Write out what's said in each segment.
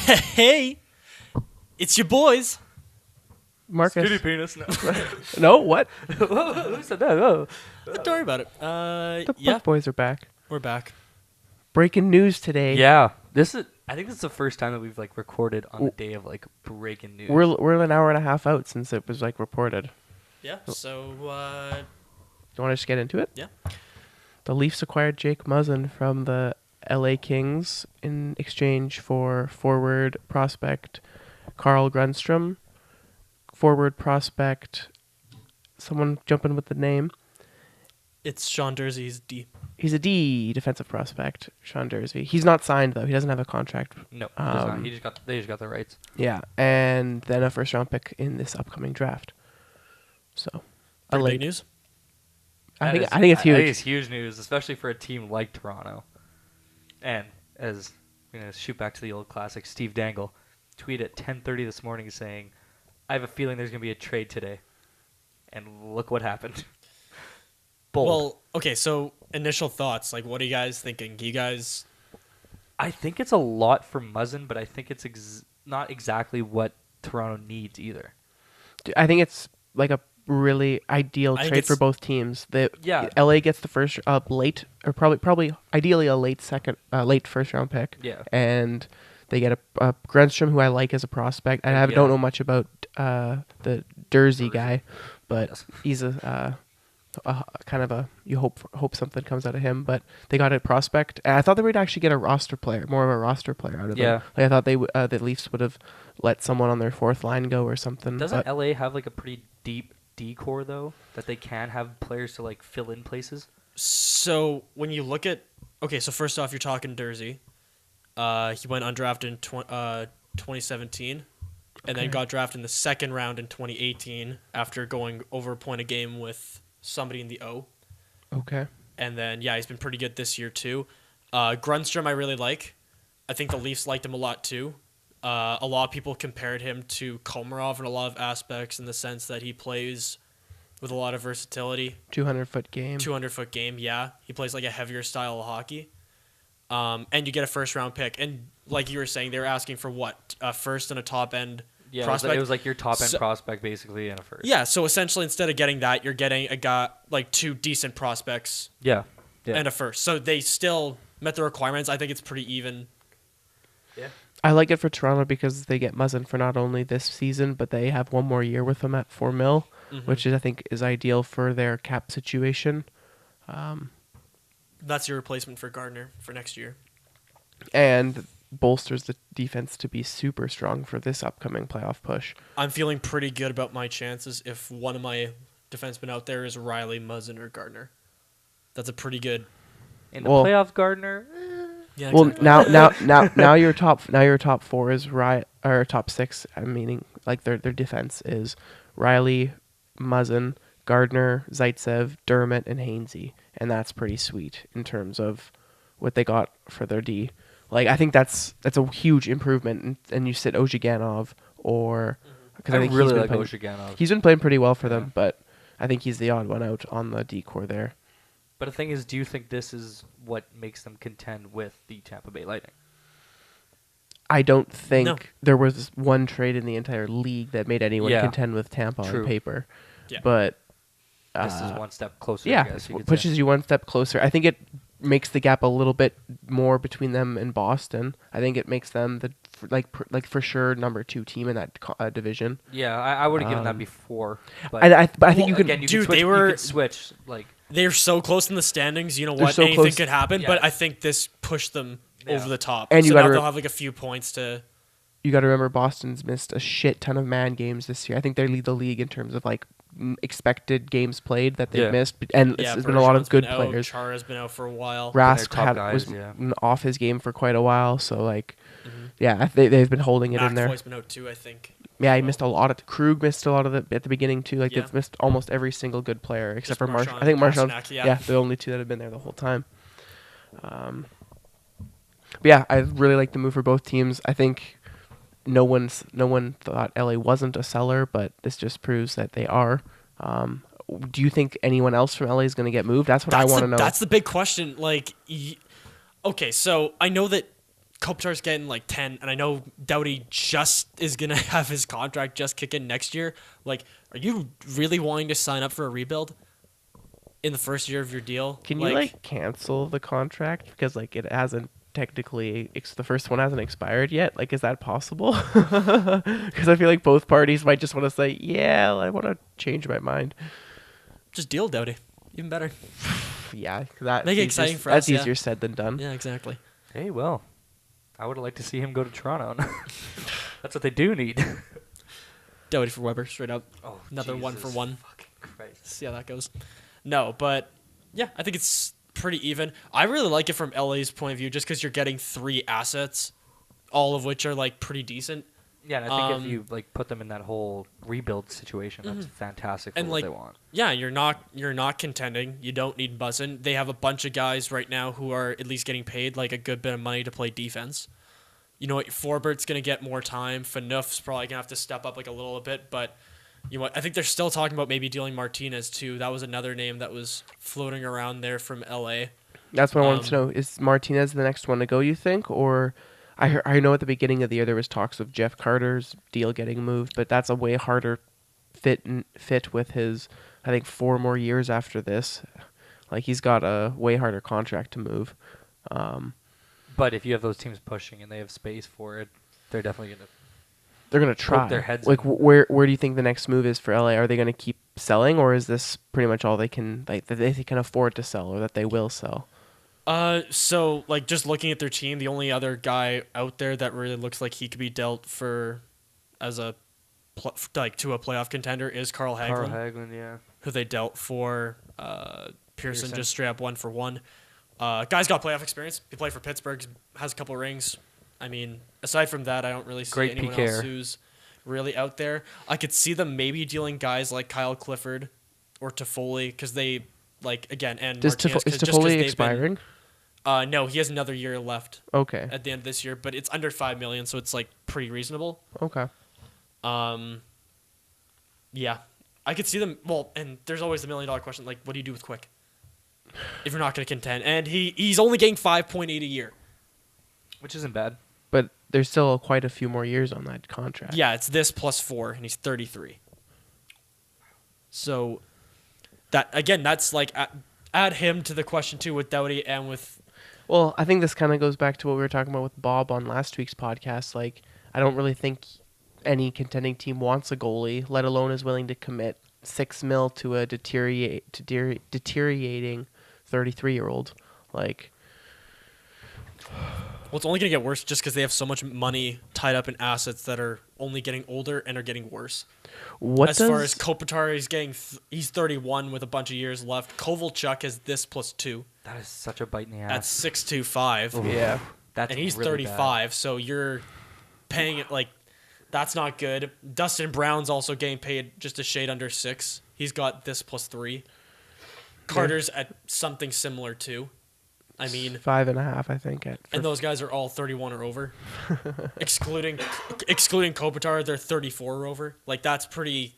Hey, it's your boys. Marcus. Skinny penis. No. No, what? Who said that? Oh. Don't worry about it. The Yeah, Buck Boys are back. we're back. Breaking news today. Yeah. I think this is the first time that we've recorded on the day of breaking news. We're an hour and a half out since it was reported. Yeah. So, Do you want to just get into it? yeah. The Leafs acquired Jake Muzzin from the LA Kings in exchange for forward prospect Carl Grundstrom. Forward prospect, someone jump in with the name. It's Sean Dursey's D. He's a D defensive prospect, Sean Dursey. He's not signed though. He doesn't have a contract. No, he does not. They just got the rights. Yeah, and then a first round pick in this upcoming draft. So, Pretty LA big news. I think it's I huge. think it's huge news, especially for a team like Toronto. And as we're gonna shoot back to the old classic, Steve Dangle tweeted at 10:30 this morning saying, "I have a feeling there's gonna be a trade today," and look what happened. Bold. Well, okay. So, initial thoughts. What are you guys thinking? Do you guys? I think it's a lot for Muzzin, but I think it's not exactly what Toronto needs either. I think it's like a really ideal I think trade for it's- both teams. Yeah. LA gets the first late or probably ideally a late first round pick. Yeah. And they get a Grundstrom who I like as a prospect. Yeah. Don't know much about the Dursey guy, but Yes. he's a kind of a you hope something comes out of him. But they got a prospect, and I thought they would actually get a roster player, more of a roster player out of Yeah. them. I thought the Leafs would have let someone on their fourth line go or something. Doesn't but LA have a pretty deep D core though, that they can have players to fill in places? So when you look at, okay, so first off, you're talking Dursey. He went undrafted in 2017, and then Okay. got drafted in the second round in 2018 after going over a point a game with somebody in the O. Okay. And then, yeah, he's been pretty good this year, too. Grundstrom, I really like. I think the Leafs liked him a lot, too. A lot of people compared him to Komarov in a lot of aspects in the sense that he plays with a lot of versatility. 200-foot game. 200-foot game, yeah. He plays a heavier style of hockey. And you get a first-round pick. And like you were saying, they were asking for what? A first and a top-end Yeah, prospect? it was your top end So- prospect basically and a first. Yeah, so essentially instead of getting that, you're getting a guy, two decent prospects Yeah. Yeah. and a first. So they still met the requirements. I think it's pretty even. Yeah. I like it for Toronto because they get Muzzin for not only this season, but they have one more year with him at $4 million, which I think is ideal for their cap situation. That's your replacement for Gardner for next year. And bolsters the defense to be super strong for this upcoming playoff push. I'm feeling pretty good about my chances if one of my defensemen out there is Riley, Muzzin, or Gardner. That's a pretty good. In the Well- playoff, Gardner. Yeah, Well, exactly. now your top four is or top six. I'm meaning their defense is Riley, Muzzin, Gardner, Zaitsev, Dermott, and Hainsey, and that's pretty sweet in terms of what they got for their D. I think that's a huge improvement. And you sit Ozhiganov or because I think really he's been like playing, Ozhiganov. he's been playing pretty well for Yeah. them, but I think he's the odd one out on the D core there. But the thing is, do you think this is what makes them contend with the Tampa Bay Lightning? I don't think No. there was one trade in the entire league that made anyone Yeah. contend with Tampa True. on paper. Yeah. But This is one step closer. yeah, I guess you could pushes say. you one step closer. I think it makes the gap a little bit more between them and Boston. I think it makes them for sure number 2 team in that division. Yeah, I would have given that before. But I think you can. again, you Dude, can switch, they were- you could switch They're so close in the standings. You know They're what? so Anything close. could happen. Yeah. But I think this pushed them Yeah. over the top. And you so now gotta they'll have a few points to. You got to remember Boston's missed a shit ton of man games this year. I think they lead the league in terms of expected games played that they've Yeah. missed, and Yeah, there's been a lot of Bergeron's good been out, players. Chara's been out for a while. Rask top guys, was yeah. off his game for quite a while, so yeah, they've been holding it in there. McAvoy's been out too, I think. Yeah, he missed a lot of. Krug missed a lot of it at the beginning too. Yeah. They've missed almost every single good player except Just for Marchand I think and Marchand. Pasternak, Yeah. yeah. The only two that have been there the whole time. But yeah, I really like the move for both teams. I think no one thought LA wasn't a seller, but this just proves that they are. Do you think anyone else from LA is going to get moved? That's what I want to know. That's the big question. Okay, so I know that Kopitar's getting like 10, and I know Doughty just is gonna have his contract just kick in next year. Like, are you really wanting to sign up for a rebuild in the first year of your deal? Can you like cancel the contract because like it hasn't technically the first one hasn't expired yet? Like, is that possible? Because I feel like both parties might just want to say, yeah, I want to change my mind. just deal Doughty? Even better. Yeah, that's Make it easier- exciting for that's us, yeah. easier said than done. Yeah, exactly. Hey, well, I would have liked to see him go to Toronto. That's what they do need. Doughty for Weber, straight up. Oh, Another 1-for-1. Fucking Christ. See how that goes. No, but yeah, I think it's pretty even. I really like it from LA's point of view, just because you're getting 3 assets, all of which are like pretty decent. Yeah, and I think Um, if you like put them in that whole rebuild situation, that's fantastic for And, what like, they want. Yeah, you're not contending. You don't need Muzzin. They have a bunch of guys right now who are at least getting paid like a good bit of money to play defense. You know what? Forbert's gonna get more time. Phaneuf's probably gonna have to step up like a little bit, but you know what? I think they're still talking about maybe dealing Martinez too. That was another name that was floating around there from LA. That's what I wanted to know. Is Martinez the next one to go, you think? Or I know at the beginning of the year there was talks of Jeff Carter's deal getting moved, but that's a way harder fit with his, I think, 4 more years after this. Like, he's got a way harder contract to move. But if you have those teams pushing and they have space for it, they're definitely going to. They're going to try. their heads like, in. where do you think the next move is for LA? Are they going to keep selling, or is this pretty much all they can, like, that they can afford to sell, or that they will sell? So like just looking at their team, the only other guy out there that really looks like he could be dealt for as a to a playoff contender is Carl Hagelin, Carl Hagelin, yeah. who they dealt for. Pearson just straight up 1-for-1. Guy's got playoff experience. He played for Pittsburgh, has a couple rings. I mean, aside from that, I don't really see Great anyone PKer. else who's really out there. I could see them maybe dealing guys like Kyle Clifford or Toffoli because they like again and Is Martinez, 'cause- just 'cause Toffoli they've been- expiring? no, he has another year left Okay. at the end of this year, but it's under $5 million, so it's like pretty reasonable. Okay. Yeah, I could see them. Well, and there's always the $1 million question: like, what do you do with Quick if you're not going to contend? And he's only getting 5.8 a year. Which isn't bad. But there's still quite a few more years on that contract. Yeah, it's this plus 4, and he's 33. So that again, that's like add him to the question too with Doughty and with. Well, I think this kind of goes back to what we were talking about with Bob on last week's podcast. Like, I don't really think any contending team wants a goalie, let alone is willing to commit $6 million to a deteriorating 33-year-old. Like, Well, it's only going to get worse just because they have so much money tied up in assets that are only getting older and are getting worse. what As does far as Kopitar, he's 31 with a bunch of years left. Kovalchuk is this plus 2 That is such a bite in the at ass. 6.25, yeah, That's and he's really 35. So you're paying it like that's not good. Dustin Brown's also getting paid just a shade under 6. He's got this plus 3. Carter's at something similar too. I mean, 5.5, I think. and those guys are all 31 or over, excluding Kopitar, they're 34 or over. Like that's pretty,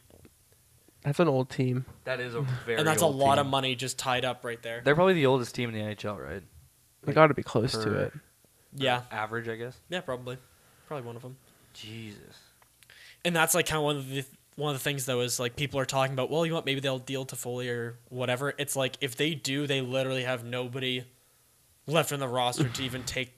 That's an old team. That is a very and that's a old lot team. of money just tied up right there. They're probably the oldest team in the NHL, right? They got to be close to per- it. Yeah, Average, I guess. yeah, probably one of them. Jesus. And that's like kind of one of the things though is like people are talking about. Well, you know what? Maybe they'll deal Toffoli or whatever. It's like if they do, they literally have nobody left in the roster to even take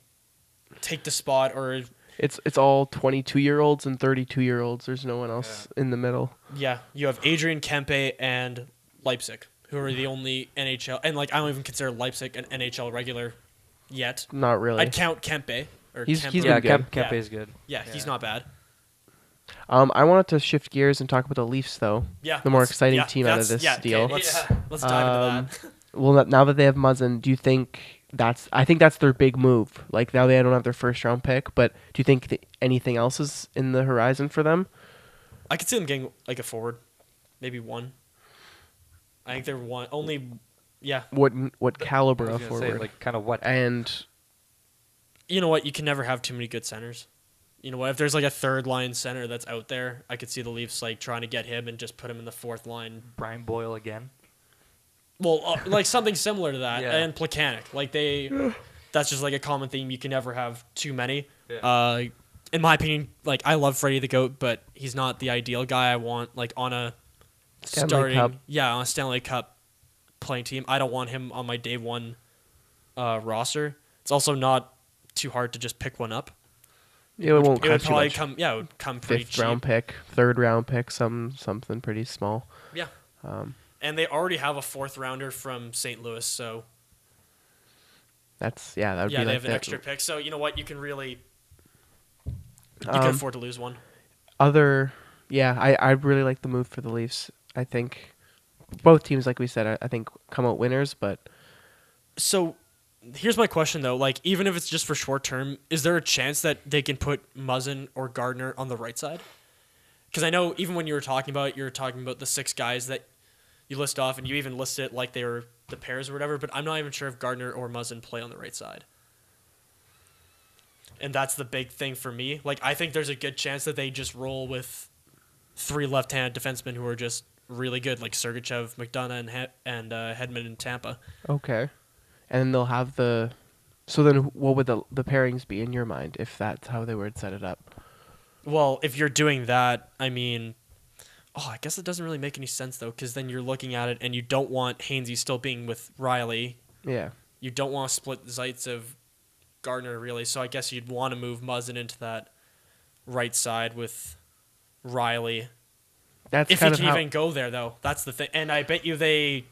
the spot or It's all 22-year-olds and 32-year-olds. There's no one else in the middle. yeah. You have Adrian Kempe and Leipzig, who are the only NHL, and like I don't even consider Leipzig an NHL regular yet. Not really. I'd count Kempe or He's Kempe. been Yeah, good. Kempe's good. Yeah, he's not bad. I wanted to shift gears and talk about the Leafs, though. Yeah, The more let's- exciting yeah, team out of that's- this yeah, okay, deal. let's dive into that. Well, now that they have Muzzin, do you think I think that's their big move. Like, now they don't have their first-round pick, but do you think anything else is in the horizon for them? I could see them getting like a forward, maybe one. I think they're one only. Yeah, What caliber I of was gonna forward? say, like, kind of what? And you know what? You can never have too many good centers. You know what? If there's like a third line center that's out there, I could see the Leafs like trying to get him and just put him in the fourth line. Brian Boyle again. Well, like something similar to that, Yeah. and Plekanec. Like they, That's just like a common theme. You can never have too many. Yeah. In my opinion, like I love Freddie the Goat, but he's not the ideal guy I want like on a Stanley Cup. on a Stanley Cup playing team. I don't want him on my day one roster. It's also not too hard to just pick one up. It won't It would cost you probably much. come it would come pretty Fifth cheap. round pick, third round pick, something pretty small. Yeah. Um, And they already have a fourth rounder from St. Louis, so that would yeah, be they like have an the extra pick. So you know what, you can Um, afford to lose one. I really like the move for the Leafs. I think both teams, like we said, I think come out winners, but So here's my question though, like even if it's just for short term, is there a chance that they can put Muzzin or Gardner on the right side? Because I know even when you were talking about the 6 guys that you list off, and you even listed it like they were the pairs or whatever, but I'm not even sure if Gardner or Muzzin play on the right side. And that's the big thing for me. Like, I think there's a good chance that they just roll with 3 left-handed defensemen who are just really good, like Sergachev, McDonough, and Hedman in Tampa. okay. And then they'll have the. So then, what would the pairings be in your mind if that's how they would set it up? Well, if you're doing that, I mean, I guess it doesn't really make any sense though, because then you're looking at it and you don't want Hainsey still being with Riley. Yeah. You don't want to split Zaitsev, Gardner really. So I guess you'd want to move Muzzin into that right side with Riley. That's If he kind of can how. even go there though, that's the thing. And I bet you they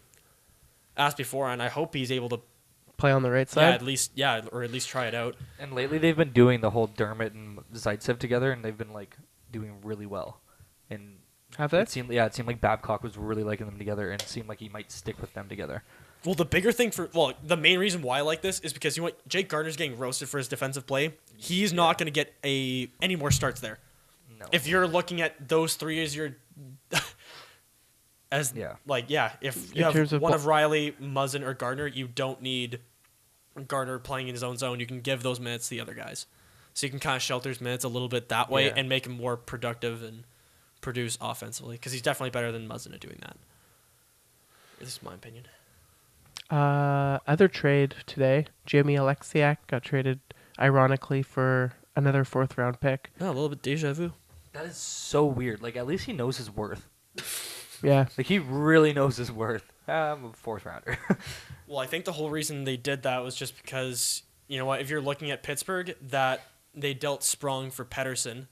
asked before, and I hope he's able to. Play on the right Yeah, side. or at least try it out. And lately they've been doing the whole Dermott and Zaitsev together, and they've been like doing really well. And Have they? it seemed like Babcock was really liking them together, and it seemed like he might stick with them together. Well, the main reason why I like this is because you know what, Jake Gardner's getting roasted for his defensive play. He's not going to get any more starts there. No. If you're looking at those 3 as your if you In have terms of one of Riley, Muzzin, or Gardner, you don't need Gardner playing in his own zone. You can give those minutes to the other guys, so you can kind of shelter his minutes a little bit that way Yeah. and make him more productive and produce offensively, because he's definitely better than Muzzin at doing that. This is my opinion. Other trade today, Jamie Alexiak got traded, ironically, for another 4th round pick. Oh, a little bit deja vu. That is so weird. Like, at least he knows his worth. Yeah. Like, he really knows his worth. I'm a 4th rounder. Well, I think the whole reason they did that was just because, you know what, if you're looking at Pittsburgh, that they dealt Sprong for Pettersson,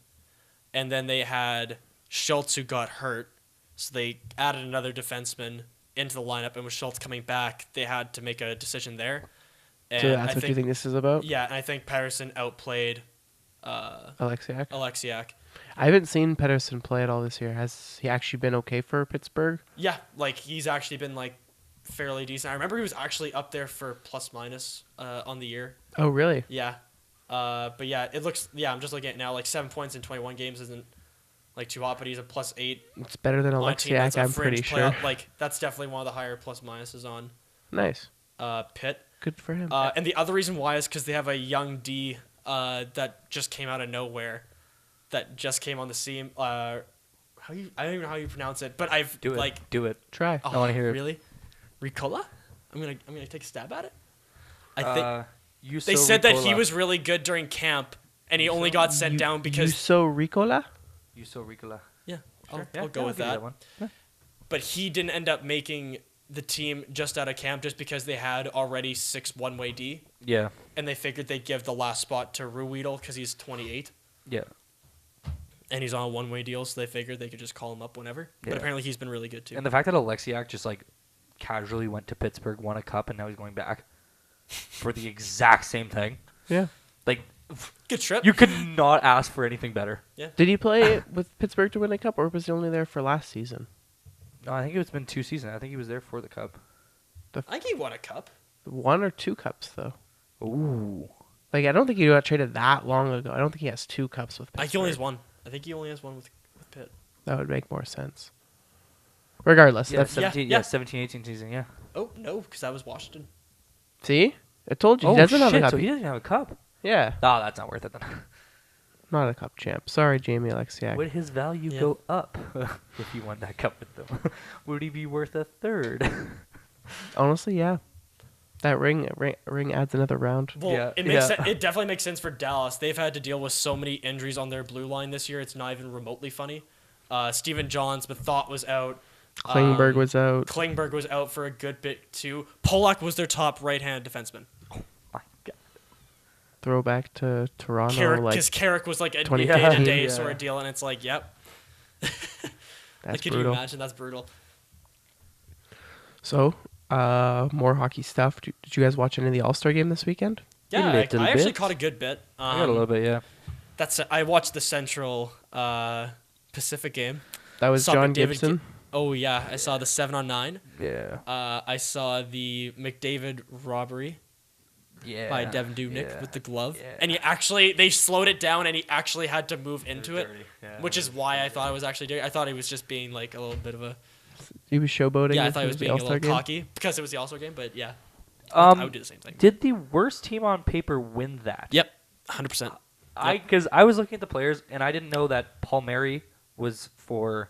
and then they had Schultz who got hurt, so they added another defenseman into the lineup, and with Schultz coming back, they had to make a decision there. And So that's I what you think this is about? Yeah, and I think Pettersson outplayed Alexiak? Alexiak. I haven't seen Pedersen play at all this year. Has he actually been okay for Pittsburgh? Yeah, like he's actually been like fairly decent. I remember he was actually up there for plus minus on the year. Oh, really? Yeah. But yeah, it looks. Yeah, I'm just looking at it now. Like 7 points in 21 games isn't like too hot, but he's a +8 It's better than on a team that's Alexiak, a I'm pretty fringe sure. playoff. Like that's definitely one of the higher plus minuses on Nice. Pitt. Good for him. And the other reason why is because they have a young D that just came out of nowhere, that just came on the scene. I don't even know how you pronounce it, but I've Do it. like. Do it. Try. I wanna hear it. Really, Ricola? I'm gonna take a stab at it. I think. Yuso They said that he Ricola. was really good during camp, and he only got sent down because. Yuso Ricola? Yuso Ricola. Yeah, Sure. I'll go with give you that. one. But he didn't end up making the team just out of camp, just because they had already 6 one-way D, Yeah. and they figured they'd give the last spot to Ruedel because he's 28, Yeah. and he's on a one-way deal, so they figured they could just call him up whenever. Yeah. But apparently he's been really good too. And the fact that Alexiak just like casually went to Pittsburgh, won a cup, and now he's going back for the exact same thing. Yeah. Like, Good trip. you could not ask for anything better. Did he play with Pittsburgh to win a cup, or was he only there for last season? No, I think it's been 2 seasons. I think he was there for the cup. I think he won a cup. 1 or 2 cups, though. Ooh. Like, I don't think he got traded that long ago. I don't think he has 2 cups with I Pittsburgh. think he only has one. I think he only has one with Pitt. That would make more sense. Regardless, Yeah, that's 17, yeah. 17-18 season, yeah. Oh no, because that was Washington. See? I told you, he Oh, doesn't have a shit, cup. so he doesn't have a cup. Yeah, Oh, that's not worth it then. not a cup champ. Sorry, Jamie Alexiak. Would his value Yeah. go up if he won that cup with them? Would he be worth a third? Honestly, yeah. That ring adds another round. Well, Yeah, it makes yeah. it definitely makes sense for Dallas. They've had to deal with so many injuries on their blue line this year. It's not even remotely funny. Steven Johns, Thought was out. Klingberg was out. Klingberg was out for a good bit too. Polak was their top right-hand defenseman. My God. Throwback to Toronto. Because Carrick was like a 2015. day-to-day Yeah. sort of deal, and it's like, yep. That's Like, could brutal. you imagine? That's brutal. So, more hockey stuff. Did you guys watch any of the All-Star game this weekend? Yeah, little I actually bit. caught a good bit. I got a little bit, yeah. I watched the Central Pacific game. That was Saw John McDavid Gibson. Oh yeah, I saw the 7-on-9. Yeah. I saw the McDavid robbery Yeah. by Devin Dubnyk Yeah. with the glove, Yeah. and they slowed it down, and he actually had to move into it, dirty. Yeah, which it is was why I thought it was actually dirty. I thought he was just being like a little bit of a He was showboating. I with thought he was the being a All-Star little game. cocky because it was the All-Star game, but yeah, I would do the same thing. Did the worst team on paper win that? Yep, 100%. Because I was looking at the players and I didn't know that Palmieri was for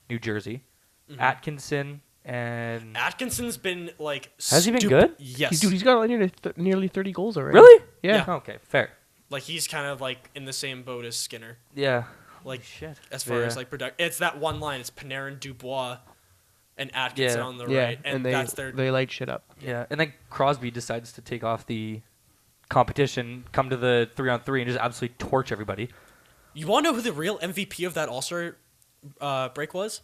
New Jersey, Mm-hmm. Atkinson and Atkinson's been like Has he been good? Yes, Dude, he's got nearly 30 goals already. really? Yeah. Okay, fair. like he's kind of like in the same boat as Skinner. Yeah. Like Shit. as far Yeah. as like it's that one line. It's Panarin, Dubois, and Atkinson Yeah. on the Yeah, right, and they that's their. they light shit up. Yeah, and then Crosby decides to take off the competition, come to the 3-on-3, and just absolutely torch everybody. You want to know who the real MVP of that All-Star break was?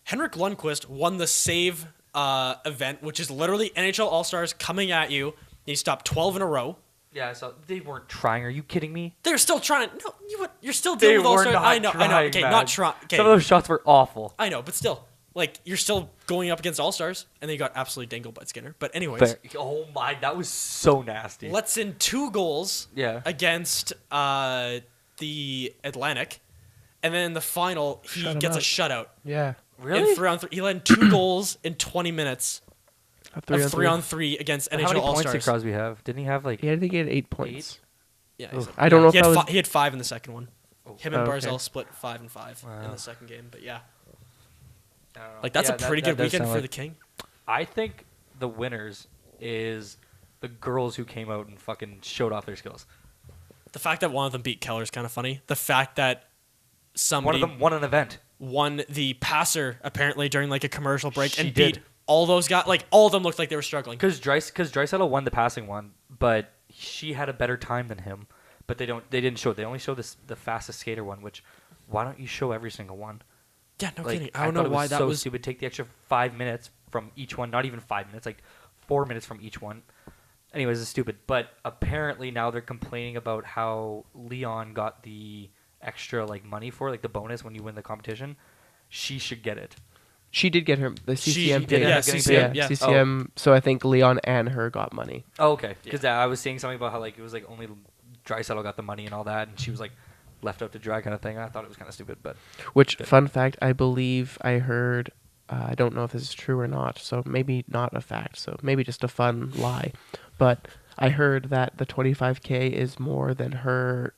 Henrik Lundqvist won the save event, which is literally NHL All-Stars coming at you. He stopped 12 in a row. Yeah, so they weren't trying. Are you kidding me? They're still trying to. No, you're still They dealing with were All-Stars. not I know. trying, Okay, man. not trying. Okay, Some of those shots were awful. I know, but still, like you're still going up against All-Stars, and they got absolutely dangled by Skinner. But anyways, Fair. Oh my, that was so nasty. let's in 2 goals. Yeah. Against the Atlantic, and then in the final he Shut him gets a out. shutout. Yeah. Really? In 3-on-3, he led 2 goals in 20 minutes A of 3-on-3. 3-on-3 against How NHL many points did All-Stars. Crosby have? Didn't he have like? Yeah, I think he had 8 points. Yeah, Ugh. I don't know if he had, that was. he had 5 in the second one. Him and Oh, okay. Barzell split 5 and 5 in Wow. the second game, but yeah, I don't know. like that's Yeah, a pretty that good does weekend sound for like- the King. I think the winners is the girls who came out and fucking showed off their skills. The fact that one of them beat Keller is kind of funny. The fact that One somebody of them won an event. won the passer apparently during like a commercial break She and did. beat all those guys. Like all of them looked like they were struggling. Because Draisaitl won the passing one, but she had a better time than him. But they didn't show it. They only show the fastest skater one. Which, why don't you show every single one? Yeah, no Like, kidding. I don't know thought it why was that so was. stupid. Take the extra 5 minutes from each one. Not even 5 minutes, like 4 minutes from each one. Anyways, it's stupid. But apparently now they're complaining about how Leon got the extra like money for like the bonus when you win the competition. She should get it. She did get her the She CCM did, paid. yeah, CCM, yeah. CCM. So I think Leon and her got money. Oh, okay. Because I was saying something about how like it was like only Draisaitl got the money and all that, and she was like left out to dry kind of thing. I thought it was kind of stupid, but Which, Good. fun fact, I believe I heard. I don't know if this is true or not, so maybe not a fact. So maybe just a fun lie. But I heard that the 25K is more than her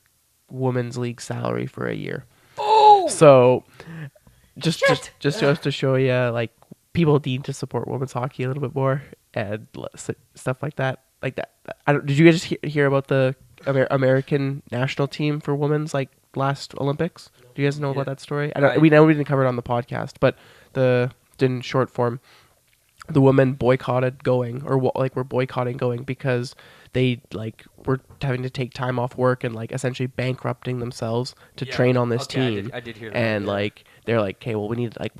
women's league salary for a year. oh, So just Shit. just goes to show you, like, people need to support women's hockey a little bit more and stuff like that. Like that. Did you guys just hear about the American national team for women's like last Olympics? Do you guys know Yeah. about that story? I- We know we didn't cover it on the podcast, but in short form, the women boycotted going, or were boycotting going because they like were having to take time off work and like essentially bankrupting themselves to Yeah. train on this Okay, team. I did hear that. And yeah. like they're like, okay, well we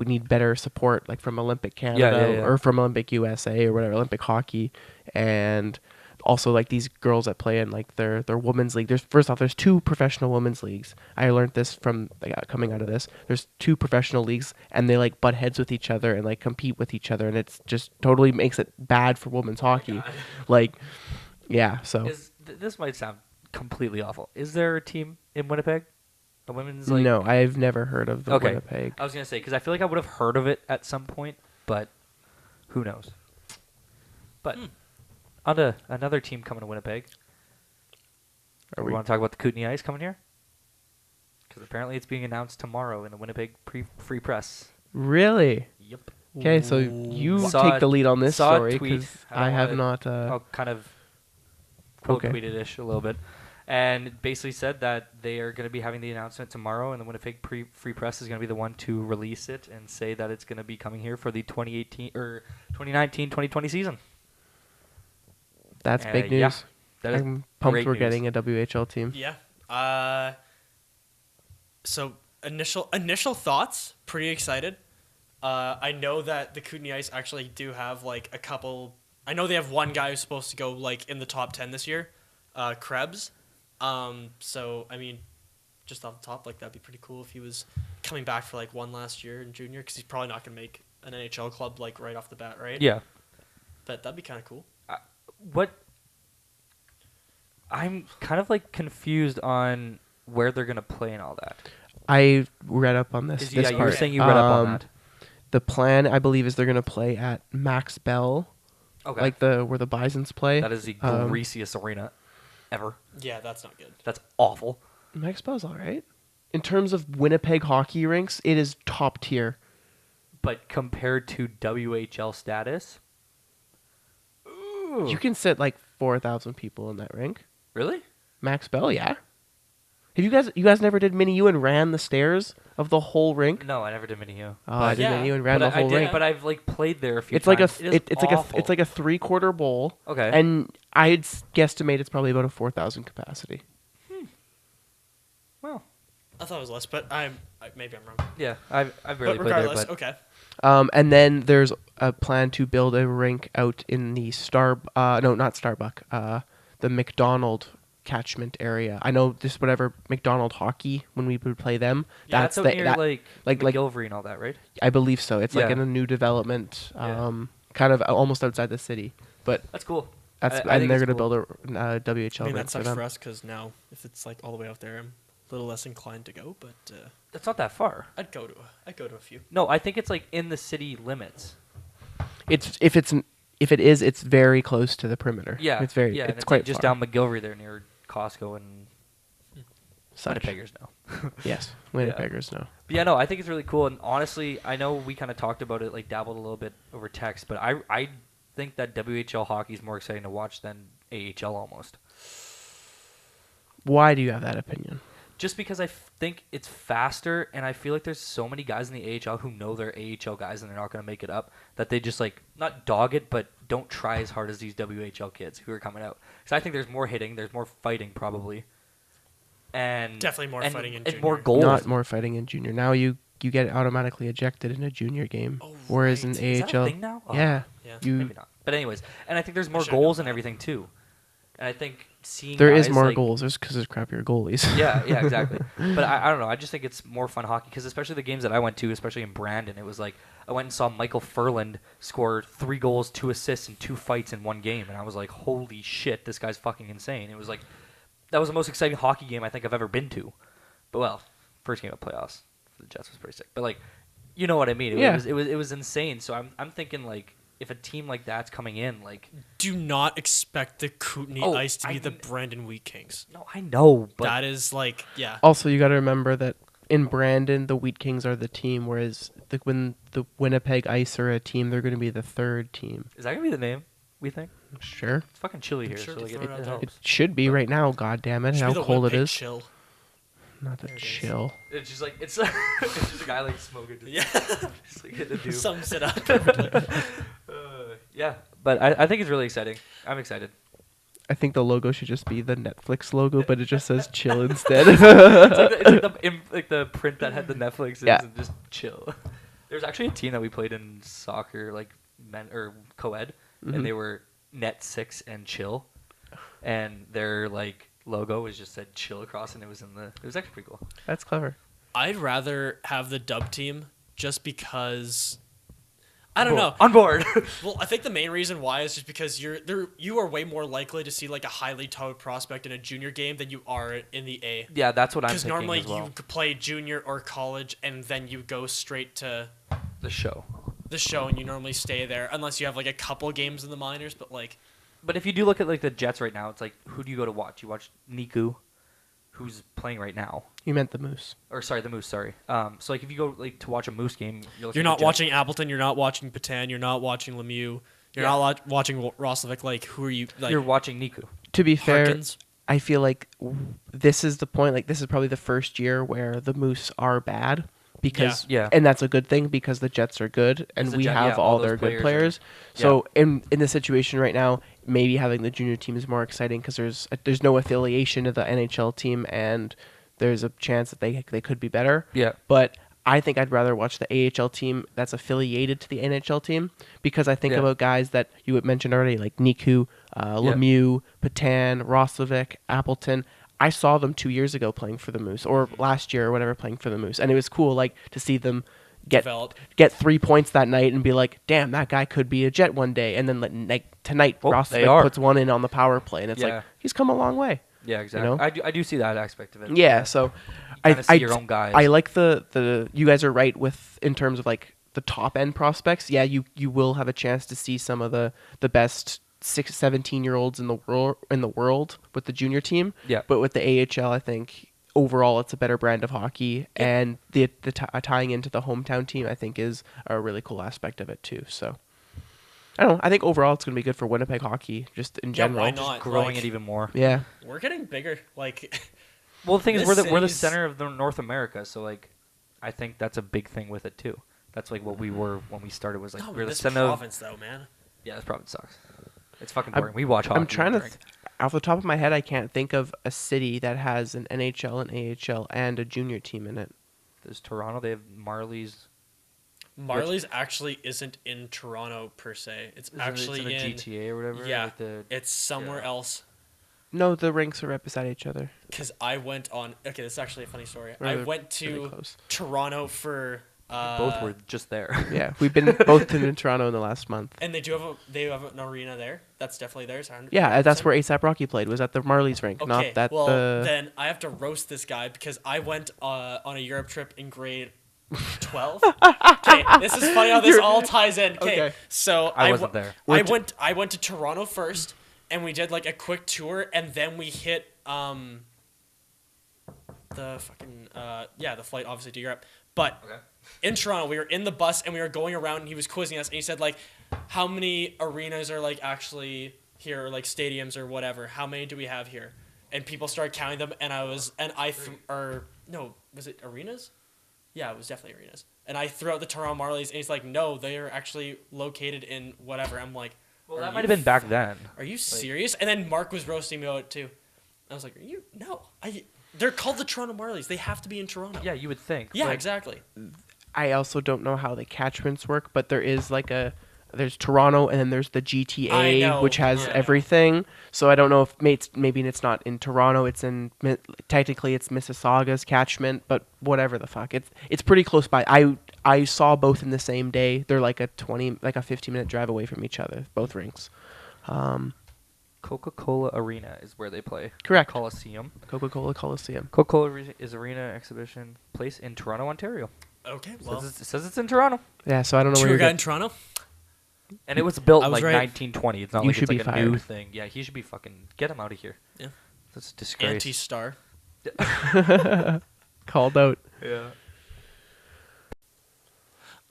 need better support like from Olympic Canada yeah. or from Olympic USA or whatever, Olympic hockey, and also like these girls that play in like their women's league. There's 2 professional women's leagues. I learned this from coming out of this. There's 2 professional leagues and they like butt heads with each other and like compete with each other, and it's just totally makes it bad for women's hockey. Like, yeah, so This might sound completely awful. Is there a team in Winnipeg? A women's like no, I've never heard of the Okay. Winnipeg. I was gonna say because I feel like I would have heard of it at some point, but who knows? But on to another team coming to Winnipeg. Are we we? want to talk about the Kootenay Ice coming here? Because apparently it's being announced tomorrow in the Winnipeg Free Press. Really? Yep. Okay, so you Saw take the lead on this saw a story tweet. because I don't I have wanna- not. I'll kind of quote Okay. tweeted-ish a little bit. And it basically said that they are going to be having the announcement tomorrow, and the Winnipeg Free Press is going to be the one to release it and say that it's going to be coming here for the 2019-2020 season. That's big news. Yeah, that is I'm pumped great we're news. getting a WHL team. Yeah. So initial thoughts. Pretty excited. I know that the Kootenay Ice actually do have like a couple. I know they have one guy who's supposed to go like in the top 10 this year, Krebs. So I mean, just off the top, like that'd be pretty cool if he was coming back for like one last year in junior, because he's probably not gonna make an NHL club like right off the bat, right? Yeah. But that'd be kind of cool. What I'm kind of like confused on where they're going to play and all that. I read up on this. 'Cause, This yeah, you were part. saying you read up on Um, that. The plan, I believe, is they're going to play at Max Bell, Okay. like where the Bisons play. That is the um, greasiest arena ever. Yeah, that's not good. That's awful. Max Bell's all right. In terms of Winnipeg hockey rinks, it is top tier. But compared to WHL status, ooh. You can sit like 4,000 people in that rink. Really? Max Bell, yeah. Have you guys never did mini U and ran the stairs of the whole rink? No, I never did mini U. Oh, I did yeah, mini U and ran But the I whole did, rink. but I've like played there a few It's like times. it's like a 3/4 bowl. Okay. And I'd guesstimate it's probably about a 4,000 capacity. Well, I thought it was less, but maybe I'm wrong. yeah, I've barely But played there, regardless, but okay. And then there's a plan to build a rink out in the not Starbuck, the McDonald catchment area. I know just whatever McDonald hockey when we would play them. yeah, that's out the near like like like- McGilvery and all that, right? I believe so. It's like Yeah. in a new development, Yeah. kind of almost outside the city. But That's cool. that's I and think they're it's gonna cool. build a WHL I mean, rink that for sucks them. for us because now if it's like all the way out there, I'm a little less inclined to go. But That's not that far. I'd go to a few. No, I think it's like in the city limits. If it is, it's very close to the perimeter. Yeah, it's very. yeah, and it's it's quite like just far. down McGilvery there near Costco and Such. Winnipeggers now. Yes, Winnipeggers no. But yeah, no, I think it's really cool. And honestly, I know we kind of talked about it, like dabbled a little bit over text, but I think that WHL hockey is more exciting to watch than AHL almost. Why do you have that opinion? Just because I think it's faster, and I feel like there's so many guys in the AHL who know they're AHL guys and they're not going to make it up, that they just like not dog it, but don't try as hard as these WHL kids who are coming out. Because I think there's more hitting, there's more fighting probably, and Definitely more fighting in and more junior. goals. Not more fighting in junior. Now you get automatically ejected in a junior game, Oh, whereas in right. Is that a AHL, thing now? Oh, yeah, Yeah. you maybe not. But anyways, and I think there's more should've known goals and that. everything too. And I think seeing there is guys more like- goals. There's because there's crappier goalies. Yeah, yeah, exactly. But I don't know. I just think it's more fun hockey because especially the games that I went to, especially in Brandon, it was like I went and saw Michael Furland score 3 goals, 2 assists, and 2 fights in one game, and I was like, holy shit, this guy's fucking insane. It was like that was the most exciting hockey game I think I've ever been to. But well, first game of playoffs for the Jets was pretty sick. But like, you know what I mean? Yeah. It was insane. So I'm thinking like if a team like that's coming in, like Do not expect the Kootenay Oh, Ice to be I the mean- Brandon Wheat Kings. no, I know, but That is like, yeah. Also, you got to remember that in Brandon, the Wheat Kings are the team, whereas when the Winnipeg Ice are a team, they're going to be the third team. is that gonna be the name? We think Sure, it's fucking chilly I'm here, sure so to like throw it out it there. it helps. should be right now. God damn it! Should How be the cold it Winnipeg is. Chill. Not the There it is. chill. It's just like it's just a guy like smoking. Yeah. Just like hitting a dude. Sums it up perfectly. Yeah, but I think it's really exciting. I'm excited. I think the logo should just be the Netflix logo, but it just says chill instead. It's like the print that had the Netflix Yeah. and just chill. There's actually a team that we played in soccer, like men or co-ed, Mhm. and they were net 6 and chill, and their like logo was just said chill across, and it was actually pretty cool. That's clever. I'd rather have the dub team just because I don't know. On board. Well, I think the main reason why is just because you are way more likely to see like a highly touted prospect in a junior game than you are in the A. Yeah, that's what I'm Because thinking normally as well. you could play junior or college and then you go straight to The show. the show and you normally stay there unless you have like a couple games in the minors. But like, But if you do look at like the Jets right now, it's like who do you go to watch? You watch Niku, who's playing right now. You meant the Moose. Or sorry, the Moose. Sorry. So like if you go like to watch a Moose game, you're looking You're at not the Jets. watching Appleton. You're not watching Patan. You're not watching Lemieux. You're not watching Roslovic. Like, who are you? Like, You're watching Niku. To be fair, Harkins? I feel like this is the point. Like, this is probably the first year where the Moose are bad because, Yeah. and that's a good thing because the Jets are good and the we Jet- have yeah, all all their those good players players. So in the situation right now, maybe having the junior team is more exciting because there's no affiliation to the NHL team and there's a chance that they could be better. Yeah. But I think I'd rather watch the AHL team that's affiliated to the NHL team because I think Yeah. about guys that you had mentioned already, like Niku, Lemieux, Patan, Roslovic, Appleton. I saw them 2 years ago playing for the Moose, or last year or whatever, playing for the Moose, and it was cool, like to see them Develop. get 3 points that night and be like, "Damn, that guy could be a Jet one day." And then like tonight, Oh, they Roslovic are. puts one in on the power play, and it's Yeah. like he's come a long way. Yeah, exactly. know? I do see that aspect of it. Yeah, so kinda see your own guys. I like the you guys are right with in terms of like the top end prospects. Yeah, you will have a chance to see some of the best 17-year-olds in the world with the junior team. Yeah. But with the AHL, I think overall it's a better brand of hockey, and the tying into the hometown team I think is a really cool aspect of it too. So I don't know. I think overall it's going to be good for Winnipeg hockey just in Yeah, general. why Just not? growing Like, it even more. Yeah. We're getting bigger. Like, Well, the thing is, This we're the city's- center of the North America, so like, I think that's a big thing with it too. That's like what we were when we started. Was like no, we're the this center of. province, though, man. Yeah, this province sucks. It's fucking I'm- boring. We watch hockey. I'm trying to, and drink. off the top of my head, I can't think of a city that has an NHL, an AHL, and a junior team in it. There's Toronto. They have Marlies. Marley's actually isn't in Toronto per se. It's actually it's in the GTA or whatever. Yeah, like the, it's somewhere yeah. else. No, the rinks are right beside each other. Because I went on. Okay, this is actually a funny story. Or I they're went really to close. Toronto for. both were just there. Yeah, we've been both in Toronto in the last month. And they have an arena there. That's definitely theirs. 100%. Yeah, that's where ASAP Rocky played. Was at the Marlies rink, Okay, not that well the. then I have to roast this guy because I went on a Europe trip in grade 12. Okay, this is funny how this You're- all ties in. Okay. Okay, so I wasn't there. I went to Toronto first, and we did like a quick tour, and then we hit the fucking the flight obviously to Europe. But Okay. in Toronto, we were in the bus and we were going around, and he was quizzing us, and he said like, how many arenas are like actually here, or like stadiums or whatever? How many do we have here? And people started counting them, and was it arenas? Yeah, it was definitely arenas. And I threw out the Toronto Marlies, and he's like, no, they are actually located in whatever. I'm like, Well, are that you might have been back then. Are you serious? And then Mark was roasting me about it too. I was like, are you? No, they're called the Toronto Marlies. They have to be in Toronto. Yeah, you would think. Yeah, Like, exactly. I also don't know how the catchments work, but there is like there's Toronto and then there's the I GTA, know, which has I know. everything. So I don't know if maybe it's not in Toronto. It's in technically it's Mississauga's catchment, but whatever the fuck. It's pretty close by. I saw both in the same day. They're like a 15-minute drive away from each other, both rinks. Coca-Cola Arena is where they play. Correct. Coliseum. Coca-Cola Coliseum. Coca-Cola is arena exhibition place in Toronto, Ontario. Okay, well, It says it's in Toronto. Yeah, so I don't know where tour you're guide in getting. Toronto. And it was built I in was like right. 1920. It's not You like should it's like be a new fired. thing. Yeah, he should be fucking get him out of here. Yeah. That's a disgrace. Anti-star. Called out. Yeah.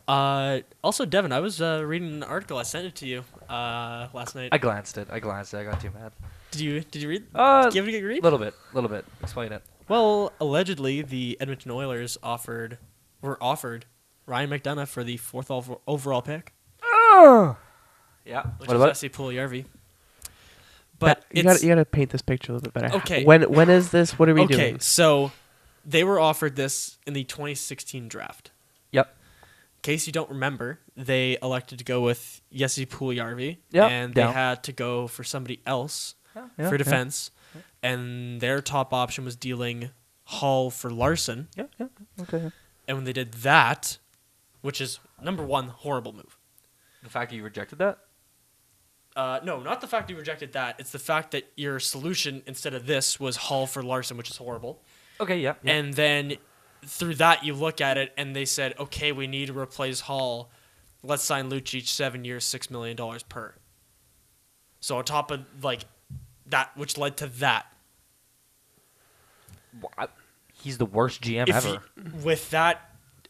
Also, Devin, I was reading an article. I sent it to you last night. I glanced it. I got too mad. Did you read? Uh, Did you give it a good read? little bit. Explain it. Well, allegedly, the Edmonton Oilers were offered Ryan McDonough for the 4th overall pick, Yeah. which What is about? Jesse Puljujarvi. But you it's gotta paint this picture a little bit better. Okay. When is this? What are we okay. doing? So they were offered this in the 2016 draft. Yep. In case you don't remember, they elected to go with Jesse Puljujarvi, Yep, and they down. had to go for somebody else Yeah, for defense, and their top option was dealing Hall for Larson. Yeah. Okay. And when they did that, which is number one, horrible move. The fact that you rejected that. No, not the fact you rejected that. It's the fact that your solution instead of this was Hall for Larson, which is horrible. Okay. Yeah. And then through that, you look at it and they said, okay, we need to replace Hall. Let's sign Lucic 7 years, $6 million per. So on top of like that, which led to that. He's the worst GM If ever. with that,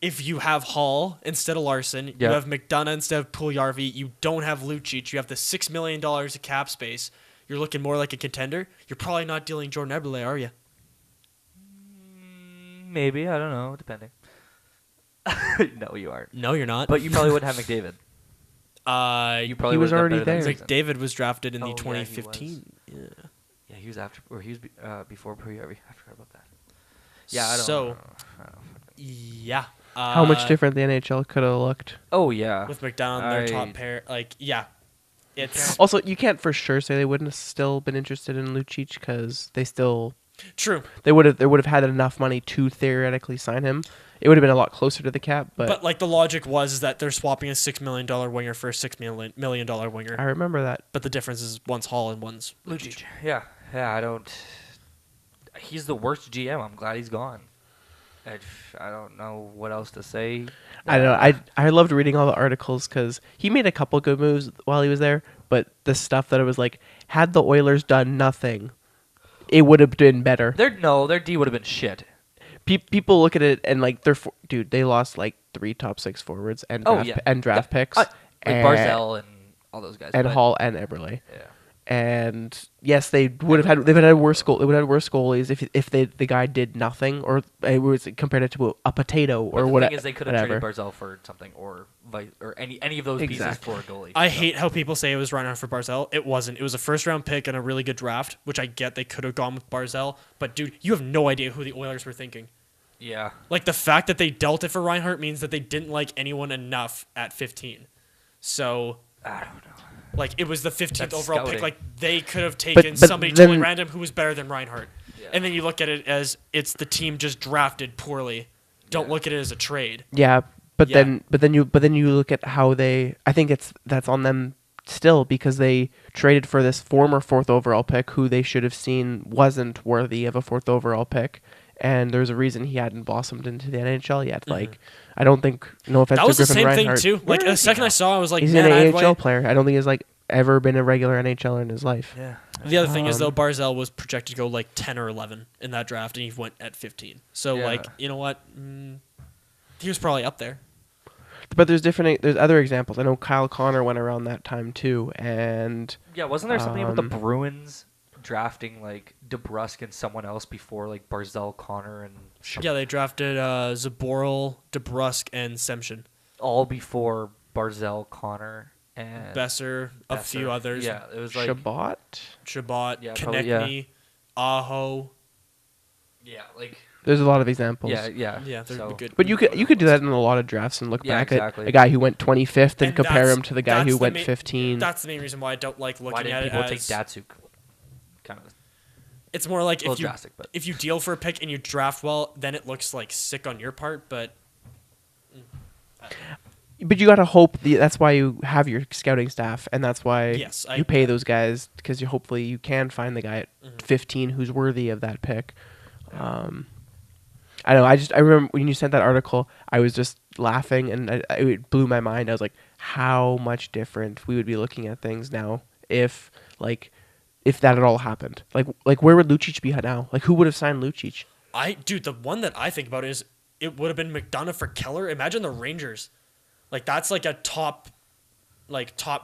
if you have Hall instead of Larson, Yeah. you have McDonough instead of Puljujarvi, you don't have Lucic, you have the $6 million of cap space, you're looking more like a contender, you're probably not dealing Jordan Eberle, are you? Maybe, I don't know, depending. No, you aren't. No, you're not. But you probably would have McDavid. You probably He was would've done already better than there. Sexton. McDavid was drafted in Oh, the yeah, he 2015. Yeah. Yeah, he was after, or he was before Puljujarvi. I forgot about that. Yeah, I don't. So, I don't know. yeah. How much different the NHL could have looked. Oh yeah. With McDonough and their I- top pair? Like, yeah. It's Also, you can't for sure say they wouldn't have still been interested in Lucic because true. they would have had enough money to theoretically sign him. It would have been a lot closer to the cap, but But like the logic was is that they're swapping a $6 million winger for a $6 million winger. I remember that. But the difference is one's Hall and one's Lucic. Yeah, I don't. He's the worst GM. I'm glad he's gone. I don't know what else to say. I don't know. I loved reading all the articles because he made a couple good moves while he was there, but the stuff that it was like, had the Oilers done nothing, it would have been better. Their D would have been shit. People look at it and like dude, they lost like 3 top 6 forwards and Oh, draft, yeah. and draft picks, Like and, Barzell and all those guys. and but- Hall and Eberle. Yeah. And yes, they would have had worse goalies if the guy did nothing or it was compared it to a potato But or the whatever. thing is, they could have traded Barzell for something, or any of those pieces Exactly. for a goalie. I So- hate how people say it was Reinhardt for Barzell. It wasn't. It was a first round pick and a really good draft, which I get they could have gone with Barzell. But dude, you have no idea who the Oilers were thinking. Yeah. Like the fact that they dealt it for Reinhardt means that they didn't like anyone enough at 15. So I don't know. like it was the 15th That's overall scouting. pick. Like they could have taken but somebody then- totally random who was better than Reinhardt. Yeah. And then you look at it as it's the team just drafted poorly. Don't Yeah. look at it as a trade. Yeah, but Yeah. then you look at how I think that's on them still because they traded for this former 4th overall pick who they should have seen wasn't worthy of a 4th overall pick, and there's a reason he hadn't blossomed into the NHL yet. Like I don't think no offense That to was the Griffin same Reinhart, thing too. Like Where the is he second I now? saw, I was like, he's man, an I'd AHL like- player. I don't think he's like ever been a regular NHLer in his life. Yeah. The other thing is though, Um, Barzell was projected to go like 10 or 11 in that draft, and he went at 15. So Yeah. like, you know what? He was probably up there. But there's other examples. I know Kyle Connor went around that time too, and Yeah, wasn't there something about the Um, Bruins drafting like DeBrusk and someone else before like Barzell, Connor, and Yeah, they drafted Zaboral, DeBrusk, and Semshin. all before Barzell, Connor, and Besser, a Besser. few others. Yeah, it was like Shabbat. Shabbat, Yeah, probably, yeah. Konechny, Aho. yeah, like There's a lot of examples. yeah. Yeah, they're So- good. But you could do that in a lot of drafts and look Yeah, back exactly. at a guy who went 25th and And compare that's- him to the guy that's who the went main- 15. That's the main reason why I don't like Why looking didn't at it people as. take Datsuk? Kind of It's more like a little if you drastic, but if you deal for a pick and you draft well, then it looks like sick on your part. But But you got to hope that's why you have your scouting staff, and that's why Yes, you pay those guys because hopefully you can find the guy at 15 who's worthy of that pick. I don't know. I remember when you sent that article, I was just laughing and it blew my mind. I was like, how much different we would be looking at things now if that had all happened. Like where would Lucic be now? Like who would have signed Lucic? dude, the one that I think about is it would have been McDonough for Keller. Imagine the Rangers. Like that's like a top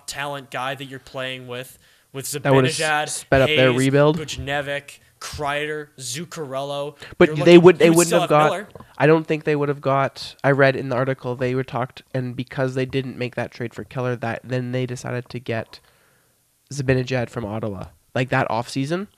talent guy that you're playing with That would've Zibanejad, sped up their Hayes, rebuild. Buchnevich, Kreider, Zuccarello. But You're they looking- you wouldn't still have got. Miller. I don't think they would have got. I read in the article they were talked, and because they didn't make that trade for Keller, then they decided to get Zibanejad from Ottawa, like that off season.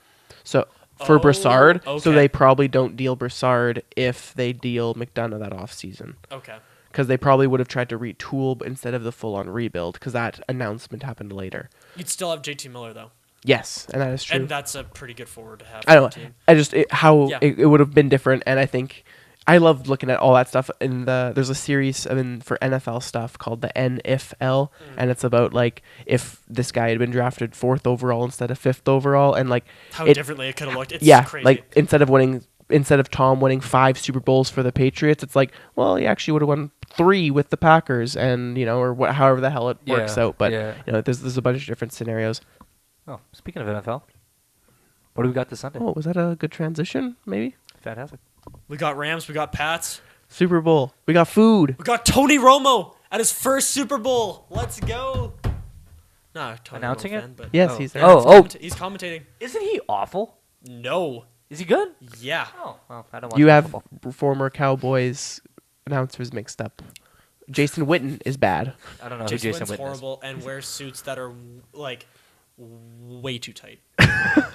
So for Oh, Brassard, so okay. they probably don't deal Brassard if they deal McDonough that off season, Okay. because they probably would have tried to retool instead of the full on rebuild, because that announcement happened later. You'd still have JT Miller though, Yes, and that is true. and that's a pretty good forward to have. I for don't the know. team. I just how Yeah. it would have been different, and I think I loved looking at all that stuff. There's a series for NFL stuff called the NFL, and it's about like if this guy had been drafted 4th overall instead of 5th overall, and like How it- differently it could have looked. It's yeah, crazy. like instead of Tom winning 5 Super Bowls for the Patriots, it's like, well, he actually would have won 3 with the Packers, and or however the hell it works out. But yeah. there's a bunch of different scenarios. Oh, speaking of NFL, what do we got this Sunday? Oh, was that a good transition? Maybe. Fantastic. We got Rams. We got Pats. Super Bowl. We got food. We got Tony Romo at his first Super Bowl. Let's go. Nah, Tony Announcing Romo it? fan, but Yes, Oh. he's there. he's commentating. Isn't he awful? No. Is he good? Yeah. Oh, well, I don't watch You have football. former Cowboys announcers mixed up. Jason Witten is bad. I don't know Jason who Jason Witten's Witten is. horrible and wears suits that are like way too tight.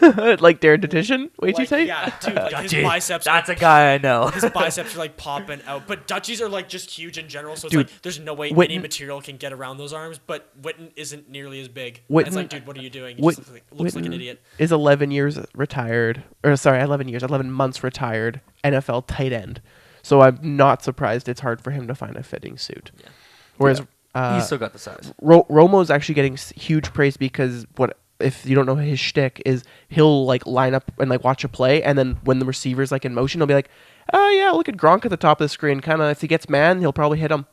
Like Darren Detition? Way too Like, tight? Yeah, dude. Like his Dutchie. biceps. That's are, a guy I know. his biceps are like popping out, but Dutchies are like just huge in general. So it's Dude, like there's no way any Witten- material can get around those arms. But Witten isn't nearly as big. Witten- It's like, dude, what are you doing? He Whit- just looks like an Witten idiot. is 11 years retired. Or sorry, 11 months retired NFL tight end. So I'm not surprised it's hard for him to find a fitting suit. Yeah. Whereas He's still got the size. Romo's actually getting huge praise because what if you don't know his shtick is he'll like line up and like watch a play and then when the receiver's like in motion he'll be like, oh yeah, look at Gronk at the top of the screen. Kind of if he gets man, he'll probably hit him.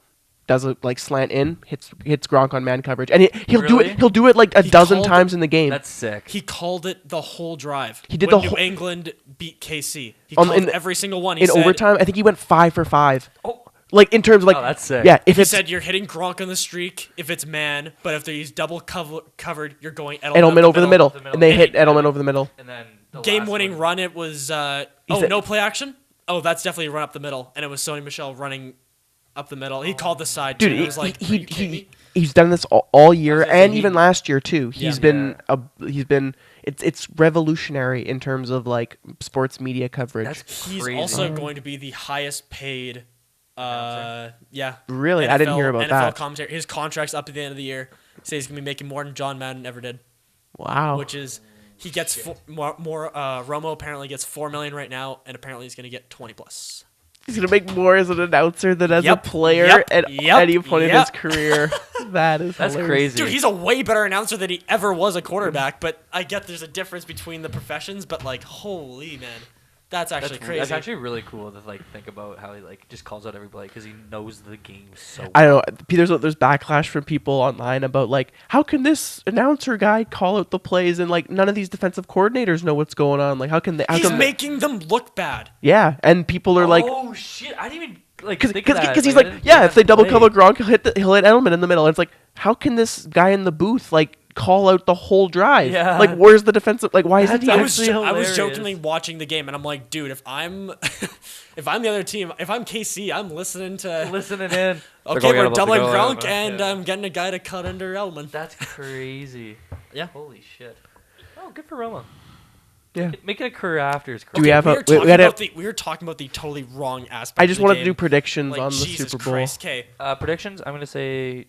Does it like slant in, hits Gronk on man coverage, and he'll do Really? it. He'll do it like a He dozen called times in the game. That's sick. He called it the whole drive. He did when the New whole- England beat KC. He On- called in- every single one. He in said, overtime, I think he went 5 for 5. Oh, Like in terms of like, Oh, that's sick. yeah. If He it's said you're hitting Gronk on the streak if it's man, but if he's double covered, you're going Edelman over the middle, the middle. and they And hit he- Edelman over the middle. and then the game-winning last one. run. It was said- no play action. Oh, that's definitely a run up the middle, and it was Sony Michel running up the middle. He called the side Dude, too. It was like, are you kidding me? he's done this all year gonna say, and he- even last year too. Yeah. He's been it's revolutionary in terms of like sports media coverage. That's He's crazy. also going to be the highest paid. Really? I didn't hear about NFL that. Commentary. His contract's up at the end of the year. He says he's gonna be making more than John Madden ever did, Wow. which is he gets more. Romo apparently gets $4 million right now, and apparently he's gonna get 20 plus. He's gonna make more as an announcer than as Yep, a player yep, at yep, any point in yep. his career. That is That's hilarious. crazy. Dude, he's a way better announcer than he ever was a quarterback. But I get there's a difference between the professions. But like, holy man, that's actually crazy. That's actually really cool to like think about how he like just calls out every play because he knows the game so well. I don't know. There's backlash from people online about like how can this announcer guy call out the plays and like none of these defensive coordinators know what's going on. Like how can they? How He's come making them look bad. yeah, and people are like. oh shit! I didn't even like Because think of that. he's Like, like, I didn't yeah, think if they that double play. cover Gronk, he'll hit Edelman in the middle. And it's like, how can this guy in the booth like call out the whole drive? Yeah. Like, where's the defensive? Like, why isn't That's he? I was actually I was hilarious. jokingly watching the game, and I'm like, dude, if I'm if I'm the other team, if I'm KC, I'm listening to. listening in. Okay, we're doubling Gronk, Yeah. and I'm getting a guy to cut under Elman. That's crazy. Yeah. Holy shit. Oh, good for Roma. Yeah. Making a career after his Do we career. have we a- were we talking gotta- about we were talking about the totally wrong aspect. I just of the wanted to do game. predictions Like, on the Jesus Super Bowl. Christ, okay. Predictions? I'm going to say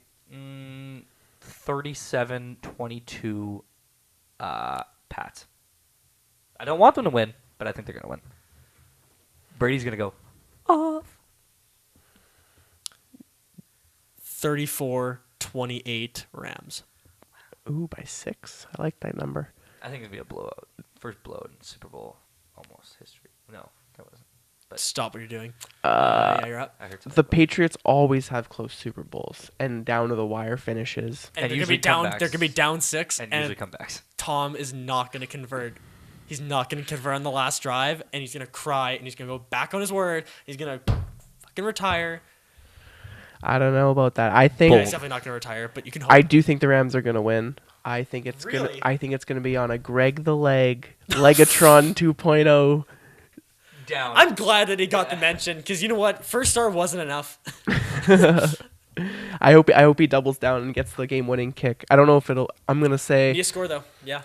37-22 Pats. I don't want them to win, but I think they're going to win. Brady's going to go off. 34-28 Rams. Ooh, by 6. I like that number. I think it'll be a blowout. First blowout in Super Bowl almost history. No, that wasn't. Stop what you're doing. Uh, Yeah, you're up. I heard something the about it. Patriots always have close Super Bowls and down to the wire finishes. And, And they're gonna be usually down. comebacks. They're gonna be down 6, And and usually comebacks. Tom is not gonna convert. He's not gonna convert on the last drive, and he's gonna cry, and he's gonna go back on his word. He's gonna fucking retire. I don't know about that. I think Yeah, he's definitely not gonna retire, but you can hope. I do think the Rams are gonna win. I think it's Really? gonna be on a Greg the Leg Legatron 2.0. Down. I'm glad that he got the mention because you know what, first star wasn't enough. I hope he doubles down and gets the game-winning kick. I don't know if it'll. I'm gonna Be say a score though. Yeah.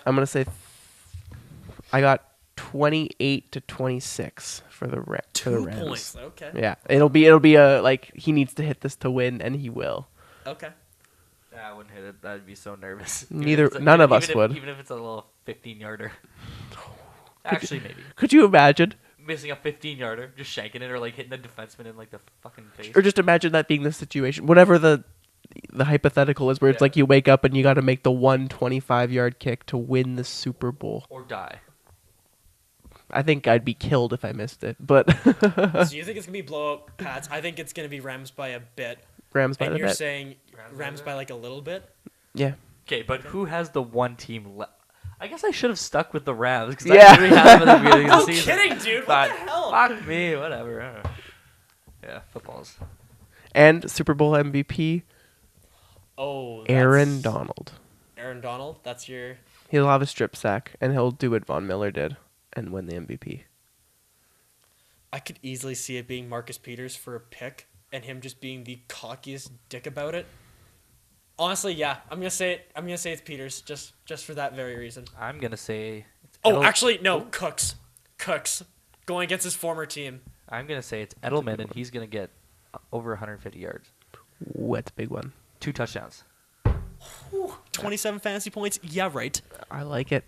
I got 28-26 for the for the 2 Rams. points. Okay. Yeah, it'll be a like he needs to hit this to win, and he will. Okay. I wouldn't hit it. I'd be so nervous. None of us would. Even if it's a little 15-yarder. Actually, maybe. Could you imagine? Missing a 15-yarder, just shanking it, or like hitting the defenseman in like the fucking face. Or just imagine that being the situation. Whatever the hypothetical is, where it's Yeah. like you wake up and you got to make the 125-yard kick to win the Super Bowl. Or die. I think I'd be killed if I missed it, but So you think it's gonna be blowout, Pats? I think it's gonna be Rams by a bit. Rams by And the you're bet. saying Rams by Rams a by like a little bit. Yeah, Okay, but who has the one team left? I guess I should have stuck with the Rams because Yeah. I didn't have them at the beginning of No the season. kidding, dude. What But the hell? fuck me, whatever. I don't know. Yeah, footballs. And Super Bowl MVP Oh, Aaron that's- Donald. Aaron Donald. That's your. He'll have a strip sack, and he'll do what Von Miller did and win the MVP. I could easily see it being Marcus Peters for a pick, and him just being the cockiest dick about it. Honestly, yeah, I'm gonna say it. I'm gonna say it's Peters, just for that very reason. I'm gonna say. It's Oh, actually, no, Cooks. Cooks going against his former team. I'm gonna say it's Edelman, and he's gonna get over 150 yards, Ooh, that's a big one. 2 touchdowns. Whew, 27 fantasy points. Yeah, right. I like it.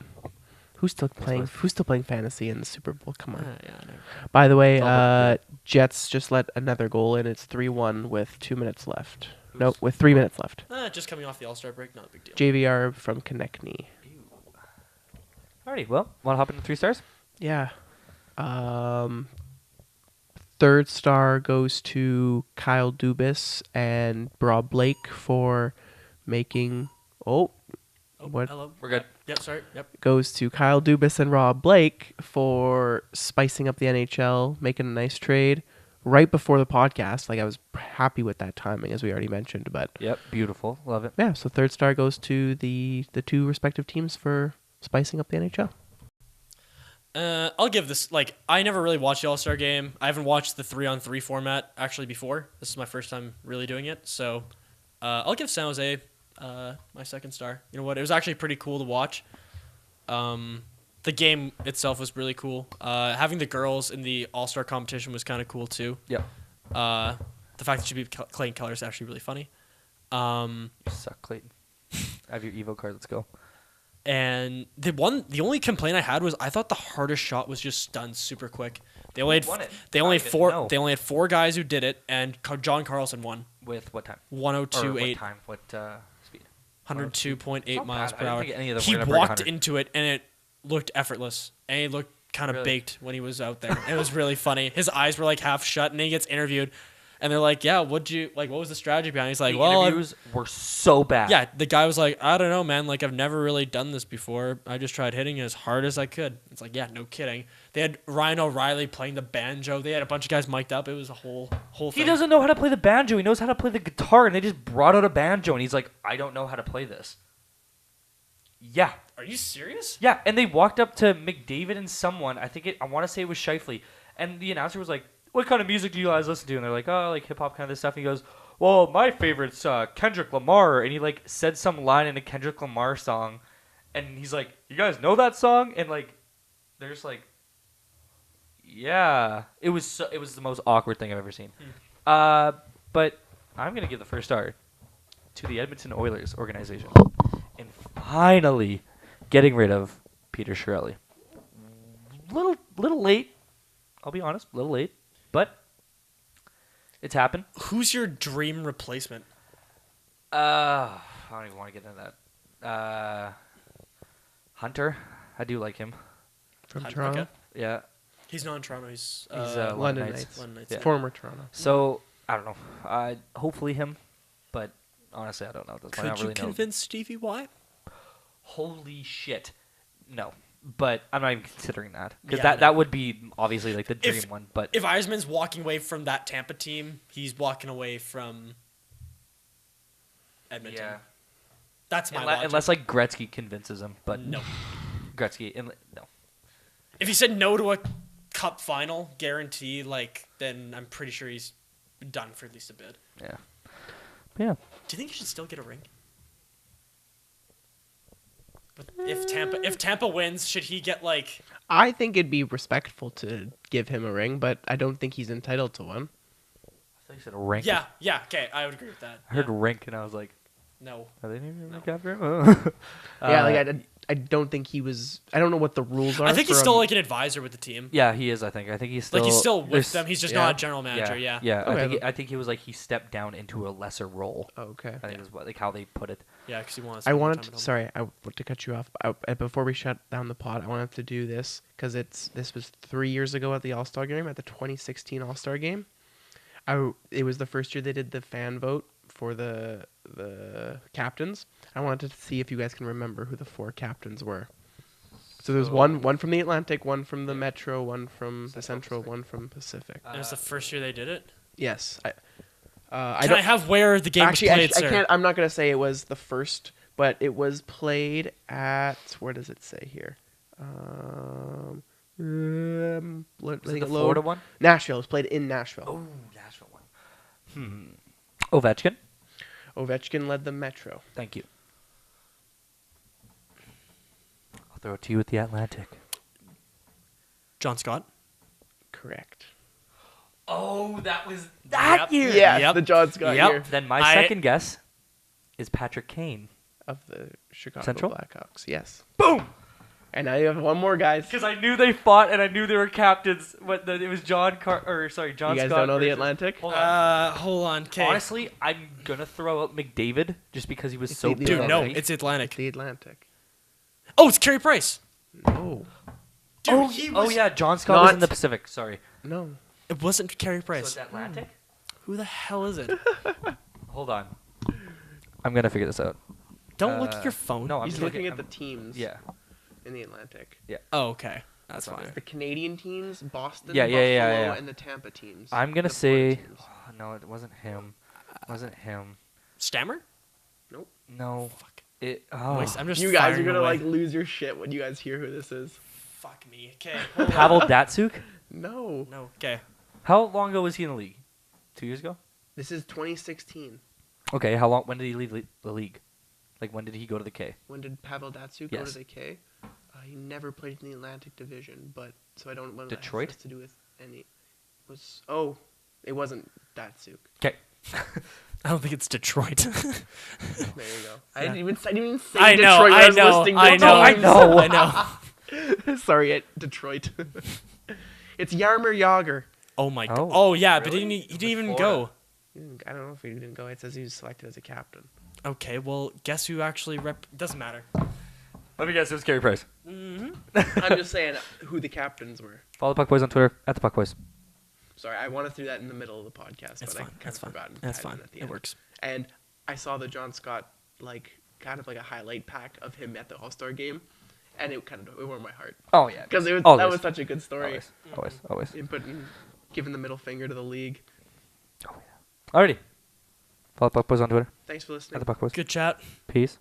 Who's still playing? Who's still playing fantasy in the Super Bowl? Come on. Yeah, I know. By the way, Oh, Jets just let another goal in. It's 3-1 with 2 minutes left. No, with 3 minutes left. Just coming off the All-Star break, not a big deal. JVR from Konechny. Alrighty, well, want to hop into 3 stars? Yeah. Third star goes to Kyle Dubas and Rob Blake for making. Oh, What? Hello. We're good. Yep. Sorry. Yep. Goes to Kyle Dubas and Rob Blake for spicing up the NHL, making a nice trade right before the podcast. Like, I was happy with that timing, as we already mentioned. But Yep, beautiful. Love it. yeah, so third star goes to the two respective teams for spicing up the NHL. I'll give this, I never really watched the All-Star game. I haven't watched the 3-on-3 format actually before. This is my first time really doing it. So I'll give San Jose my second star. You know what? It was actually pretty cool to watch. The game itself was really cool. Having the girls in the All-Star competition was kind of cool too. Yep. The fact that she beat Clayton Keller is actually really funny. You suck, Clayton. I have your Evo card. Let's go. And the only complaint I had was I thought the hardest shot was just done super quick. They only Who won it? they only I had didn't four know. they only had 4 guys who did it, and John Carlson won With what time? Or 102.8, what time? What speed? 102.8 It's not miles bad. per I hour. didn't think any of them He were gonna break walked 100. into it and it looked effortless, and he looked kind of Really? baked when he was out there. It was really funny. His eyes were like half shut, and then he gets interviewed, and they're like, "Yeah, what was the strategy behind it?" He's like, The "Well, interviews were so bad. yeah." The guy was like, "I don't know, man. Like, I've never really done this before. I just tried hitting it as hard as I could." It's like, yeah, no kidding. They had Ryan O'Reilly playing the banjo. They had a bunch of guys mic'd up. It was a whole He thing. doesn't know how to play the banjo. He knows how to play the guitar, and they just brought out a banjo, and he's like, I don't know how to play this. Yeah. Are you serious? Yeah, and they walked up to McDavid and someone, I want to say it was Shifley, and the announcer was like, what kind of music do you guys listen to? And they're like, oh, like hip-hop kind of this stuff. And he goes, well, my favorite's Kendrick Lamar. And he, like, said some line in a Kendrick Lamar song, and he's like, you guys know that song? And, like, they're just like, yeah. It was the most awkward thing I've ever seen. But I'm going to give the first star to the Edmonton Oilers organization in finally getting rid of Peter Chiarelli. Little late. I'll be honest, a little late, but it's happened. Who's your dream replacement? I don't even want to get into that. Hunter, I do like him. From Okay. Toronto. Yeah, He's not in Toronto. He's he's London London Knights. Knights. London Knights. Yeah. Former Toronto. So I don't know. Hopefully him, but honestly, I don't know. At this point. I Could don't you really know. convince Stevie Y? Holy shit, no. But I'm not even considering that because Yeah, that would be obviously like the dream If- one. But If Eisman's walking away from that Tampa team, he's walking away from Edmonton. yeah, That's my logic. unless like Gretzky convinces him, but No. Gretzky, no. If he said no to a cup final guarantee, then I'm pretty sure he's done for at least a bit. Yeah. But yeah. Do you think he should still get a ring? But if Tampa wins, should he get I think it'd be respectful to give him a ring, but I don't think he's entitled to one. I thought you said rink. Yeah, okay, I would agree with that. I heard Yeah. rink and I was like, No. are they naming No. rink after him? Yeah, I don't think he was. I don't know what the rules are. I think he's for still him. an advisor with the team. Yeah, he is. I think he's still He's still with there's- them. He's just yeah. not a general manager. Yeah. Yeah. Okay. I think he was like he stepped down into a lesser role. Oh, okay. I think is what like how they put it. Yeah, because he wants. I wanted to, sorry, I want to cut you off. Before we shut down the pod, I wanted to do this because this was 3 years ago at the All-Star game, at the 2016 All-Star game. It was the first year they did the fan vote for the captains. I wanted to see if you guys can remember who the 4 captains were. So there's So- one from the Atlantic, one from the Metro, one from the Central Central, Pacific. one from Pacific. It was the first year they did it. Yes. I Can don't I have where the game actually. was played, I sir? can't. I'm not gonna say it was the first, but it was played at. Where does it say here? Was letting it the it load. Florida one? Nashville. It was played in Nashville. Oh, Nashville one. Ovechkin. Ovechkin led the Metro. Thank you. I'll throw it to you with the Atlantic. John Scott. Correct. Oh, that was Yep. year. Yeah, Yep. the John Scott Yep. year Then my I- second guess is Patrick Kane. of the Chicago Central? Blackhawks. Yes. Boom! And now you have one more, guys. Because I knew they fought and I knew they were captains. It was John You Scott. guys don't know the versus- Atlantic? Hold on. Hold on. Okay. Honestly, I'm gonna throw out McDavid just because he was It's so the- big. Dude, on no, the ice. it's Atlantic. The Atlantic. Oh, it's Carey Price. No. Dude, oh, he oh was- yeah, John Scott was in Not- the Pacific. Sorry. No. It wasn't Carey So Price. it's Atlantic. Who the hell is it? Hold on. I'm gonna figure this out. Don't look at your phone. No, I'm He's just looking at I'm- the teams Yeah. in the Atlantic. Oh, okay. That's That's fine. The Canadian teams, Boston, Yeah, Buffalo, yeah, yeah, yeah. and the Tampa teams. I'm gonna The Florida say. teams. Oh, no, it wasn't him. It wasn't him. Stammer? No. Fuck. It. Oh. Waste- I'm just You guys are firing gonna away. like lose your shit when you guys hear who this is. Fuck me. Okay. Pavel Datsuk. No. No. Okay. How long ago was he in the league? 2 years ago. This is 2016. Okay. How long? When did he leave the league? Like when did he go to the K? When did Pavel Datsyuk go Yes. to the K? He never played in the Atlantic Division, but so I don't know what Detroit? that has to do with any. It wasn't Datsyuk. Okay. I don't think it's Detroit. There you go. I Yeah. didn't even say I know. Detroit. when I was know. listing I the know. teams. I know. Sorry, Detroit. It's Yarmer Yager. Oh my god. Oh, Oh yeah, but really? he didn't even Florida. go. I don't know if he didn't go. It says he was selected as a captain. Okay. Well, guess who actually doesn't matter. Let me guess. It was Carey Price. I'm just saying who the captains were. Follow the Puck Boys on Twitter at the Puck Boys. Sorry, I wanted to do that in the middle of the podcast, That's but I fine. kind That's of fine. forgotten. That's to add fine. at the It end. works. And I saw the John Scott kind of like a highlight pack of him at the All-Star game, and it warmed my heart Oh yeah. because that Always. was such a good story. Always. In giving the middle finger to the league. Alrighty. Follow the Puck Boys on Twitter Thanks for at listening. the Puck Boys. Good chat. Peace.